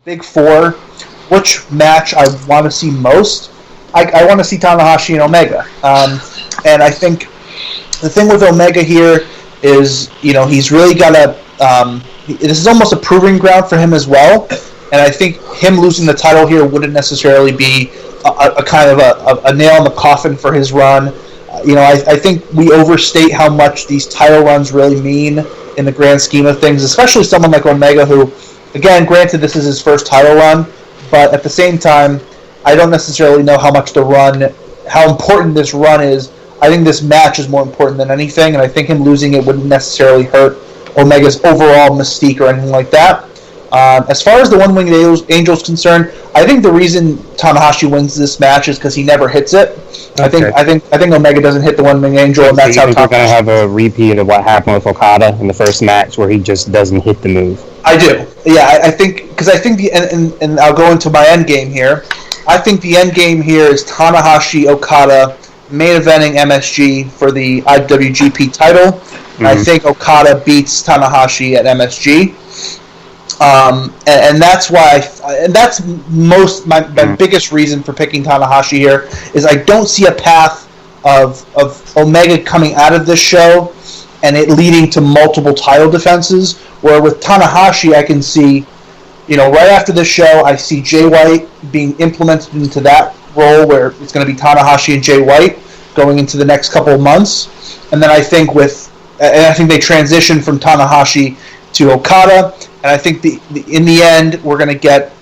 big four, which match I want to see most, I want to see Tanahashi and Omega. And I think the thing with Omega here is, he's really got this is almost a proving ground for him as well. And I think him losing the title here wouldn't necessarily be a kind of a nail in the coffin for his run. I think we overstate how much these title runs really mean in the grand scheme of things, especially someone like Omega who, again, granted this is his first title run, but at the same time, I don't necessarily know how important this run is. I think this match is more important than anything, and I think him losing it wouldn't necessarily hurt Omega's overall mystique or anything like that. As far as the One-Winged Angel is concerned, I think the reason Tanahashi wins this match is because he never hits it. Okay. I think Omega doesn't hit the One-Winged Angel, and that's how Tanahashi... We're going to have a repeat of what happened with Okada in the first match, where he just doesn't hit the move. I do. Yeah, I think and I'll go into my end game here. I think the end game here is Tanahashi Okada main eventing MSG for the IWGP title. Mm-hmm. I think Okada beats Tanahashi at MSG. And that's why, that's my biggest reason for picking Tanahashi here is I don't see a path of Omega coming out of this show and it leading to multiple title defenses. Where with Tanahashi, I can see, right after this show, I see Jay White being implemented into that role where it's going to be Tanahashi and Jay White going into the next couple of months, and then I think they transition from Tanahashi to Okada. And I think in the end, we're going to get,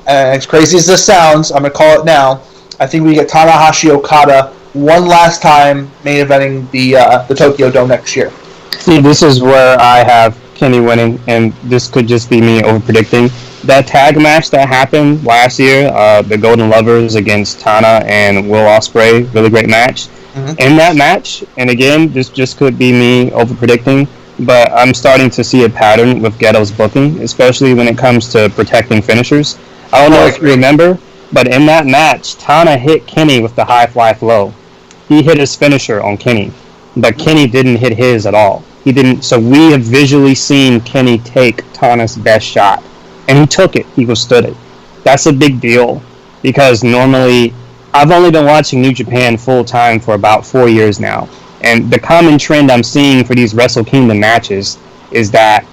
as crazy as this sounds, I'm going to call it now, I think we get Tanahashi Okada one last time main eventing the Tokyo Dome next year. See, this is where I have Kenny winning, and this could just be me over-predicting. That tag match that happened last year, the Golden Lovers against Tana and Will Ospreay, really great match. Mm-hmm. In that match, and again, this just could be me over-predicting, but I'm starting to see a pattern with Ghetto's booking, especially when it comes to protecting finishers. I don't know if you remember, but in that match, Tana hit Kenny with the high fly flow. He hit his finisher on Kenny, but Kenny didn't hit his at all. He didn't. So we have visually seen Kenny take Tana's best shot, and he took it. He withstood it. That's a big deal, because normally, I've only been watching New Japan full time for about 4 years now. And the common trend I'm seeing for these WrestleKingdom matches is that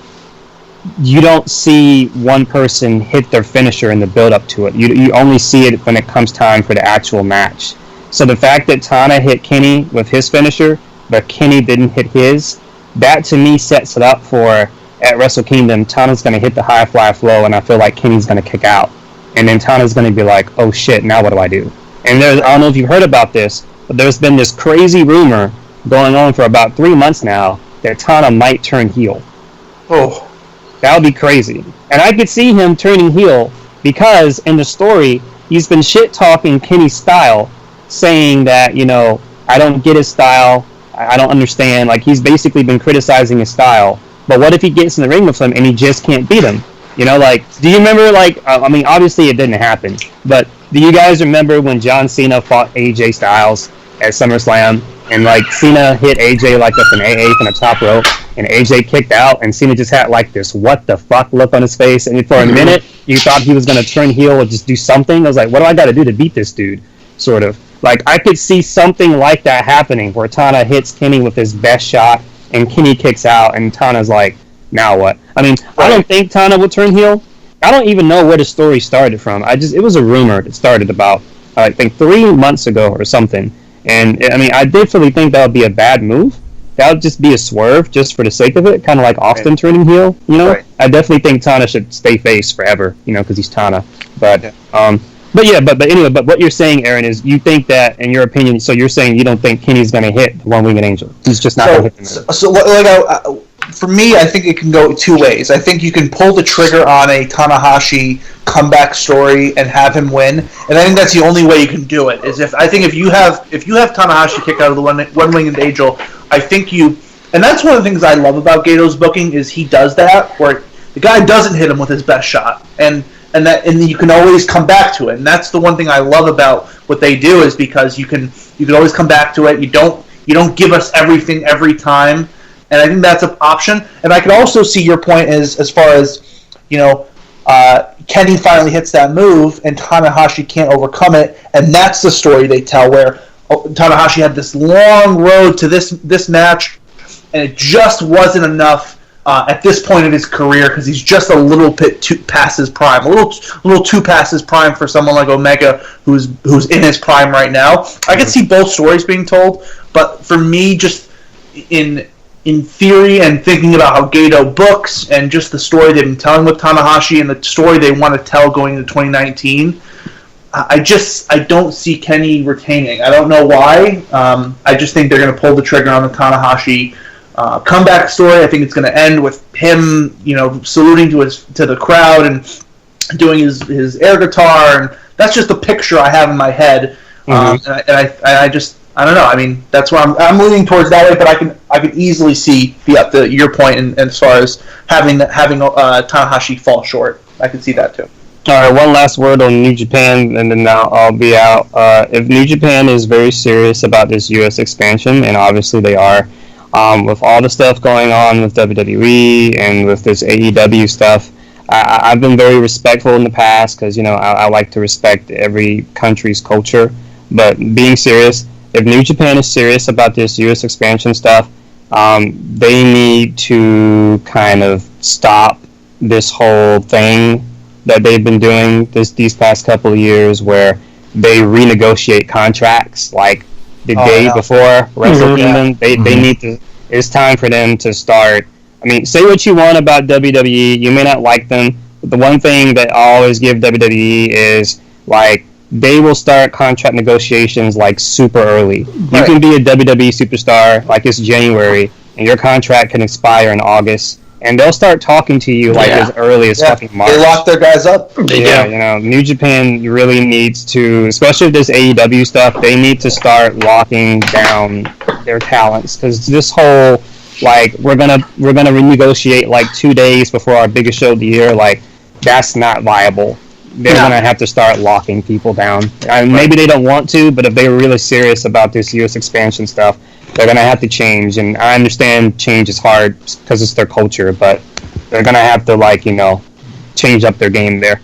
you don't see one person hit their finisher in the build-up to it. You only see it when it comes time for the actual match. So the fact that Tana hit Kenny with his finisher, but Kenny didn't hit his, that to me sets it up for, at WrestleKingdom, Tana's going to hit the high fly flow, and I feel like Kenny's going to kick out. And then Tana's going to be like, oh shit, now what do I do? And I don't know if you've heard about this, but there's been this crazy rumor going on for about 3 months now that Tana might turn heel. Oh. That would be crazy. And I could see him turning heel because in the story, he's been shit-talking Kenny's style, saying that, I don't get his style, I don't understand. Like, he's basically been criticizing his style. But what if he gets in the ring with him and he just can't beat him? Do you remember, obviously it didn't happen, but do you guys remember when John Cena fought AJ Styles at SummerSlam? And, Cena hit AJ, up in AA from the top rope, and AJ kicked out, and Cena just had, this what the fuck look on his face, and for a minute, you thought he was going to turn heel or just do something. I was like, what do I got to do to beat this dude, sort of. I could see something like that happening, where Tana hits Kenny with his best shot, and Kenny kicks out, and Tana's like, now what? I don't think Tana will turn heel. I don't even know where the story started from. It was a rumor that started about, I think, 3 months ago or something. And, I definitely think that would be a bad move. That would just be a swerve, just for the sake of it, kind of like Austin turning heel, Right. I definitely think Tana should stay face forever, because he's Tana. But what you're saying, Aaron, is you think that, in your opinion, so you're saying you don't think Kenny's going to hit the One-Winged Angel. He's just not going to hit him. For me, I think it can go 2 ways. I think you can pull the trigger on a Tanahashi comeback story and have him win, and I think that's the only way you can do it. Is if you have Tanahashi kick out of the One-Winged Angel, I think and that's one of the things I love about Gato's booking is he does that, where the guy doesn't hit him with his best shot, and you can always come back to it. And that's the one thing I love about what they do is because you can always come back to it. You don't give us everything every time. And I think that's an option. And I could also see your point as far as, Kenny finally hits that move, and Tanahashi can't overcome it, and that's the story they tell, where Tanahashi had this long road to this match, and it just wasn't enough at this point in his career, because he's just a little bit past his prime, a little too past his prime for someone like Omega, who's in his prime right now. I can see both stories being told, but for me, just in theory and thinking about how Gato books and just the story they've been telling with Tanahashi and the story they want to tell going into 2019, I don't see Kenny retaining. I don't know why. I just think they're going to pull the trigger on the Tanahashi comeback story. I think it's going to end with him, saluting to the crowd and doing his air guitar, and that's just the picture I have in my head. I don't know. I mean, that's where I'm leaning towards that way, but I can easily see your point in as far as having Tanahashi fall short. I can see that too. All right, one last word on New Japan, and then I'll be out. If New Japan is very serious about this U.S. expansion, and obviously they are, with all the stuff going on with WWE and with this AEW stuff, I've been very respectful in the past because, I like to respect every country's culture. But being serious, if New Japan is serious about this U.S. expansion stuff, they need to kind of stop this whole thing that they've been doing these past couple of years, where they renegotiate contracts like the day before WrestleKingdom. They need to. It's time for them to start. I mean, say what you want about WWE. You may not like them, but the one thing that I always give WWE is, like, they will start contract negotiations like super early. You can be a WWE superstar like it's January, and your contract can expire in August, and they'll start talking to you like as early as fucking March. They lock their guys up. New Japan really needs to, especially with this AEW stuff, they need to start locking down their talents, because this whole, like, we're gonna renegotiate like 2 days before our biggest show of the year, like, that's not viable. They're going to have to start locking people down. Maybe they don't want to, but if they're really serious about this U.S. expansion stuff, they're going to have to change. And I understand change is hard because it's their culture, but they're going to have to, change up their game there.